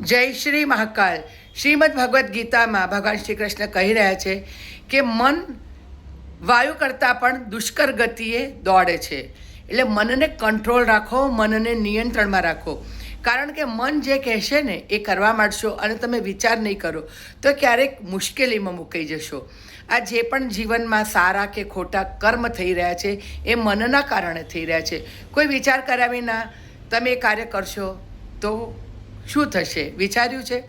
જય શ્રી મહાકાલ. શ્રીમદ ભગવદ્ ગીતામાં ભગવાન શ્રી કૃષ્ણ કહી રહ્યા છે કે મન વાયુ કરતાં પણ દુષ્કર ગતિએ દોડે છે. એટલે મનને કંટ્રોલ રાખો, મનને નિયંત્રણમાં રાખો. કારણ કે મન જે કહેશે ને એ કરવા માંડશો અને તમે વિચાર નહીં કરો તો ક્યારેક મુશ્કેલીમાં મુકાઈ જશો. આ જે પણ જીવનમાં સારા કે ખોટા કર્મ થઈ રહ્યા છે એ મનના કારણે થઈ રહ્યા છે. કોઈ વિચાર કર્યા વિના તમે એ કાર્ય કરશો તો શું થશે? વિચાર્યું છે?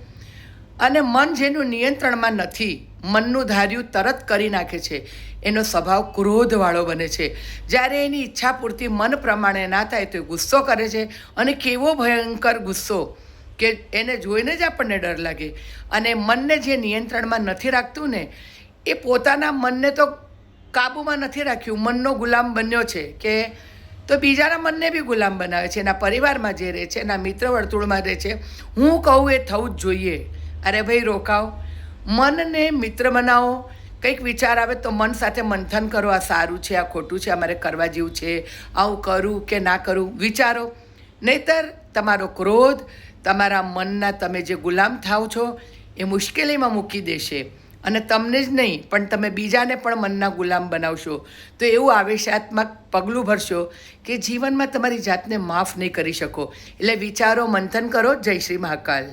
અને મન જેનું નિયંત્રણમાં નથી, મનનું ધાર્યું તરત કરી નાખે છે, એનો સ્વભાવ ક્રોધવાળો બને છે. જ્યારે એની ઈચ્છા પૂરતી મન પ્રમાણે ના થાય તો એ ગુસ્સો કરે છે. અને કેવો ભયંકર ગુસ્સો કે એને જોઈને જ આપણને ડર લાગે. અને મનને જે નિયંત્રણમાં નથી રાખતું ને એ પોતાના મનને તો કાબૂમાં નથી રાખ્યું, મનનો ગુલામ બન્યો છે કે તો બીજાના મનને બી ગુલામ બનાવે છે. એના પરિવારમાં જે રહે છે, એના મિત્ર વર્તુળમાં રહે છે, હું કહું એ થવું જ જોઈએ. અરે ભાઈ રોકાઓ, મનને મિત્ર બનાવો. કંઈક વિચાર આવે તો મન સાથે મંથન કરો, આ સારું છે, આ ખોટું છે, અમારે કરવા જેવું છે, આવું કરું કે ના કરું, વિચારો. નહીંતર તમારો ક્રોધ તમારા મનના તમે જે ગુલામ થાવ છો એ મુશ્કેલીમાં મૂકી દેશે. અને તમને જ નહીં પણ તમે બીજાને પણ મનના ગુલામ બનાવશો તો એવું આવેશાત્મક પગલું ભરશો કે જીવનમાં તમારી જાતને માફ નહીં કરી શકો. એટલે વિચારો, મંથન કરો. જય શ્રી મહાકાલ.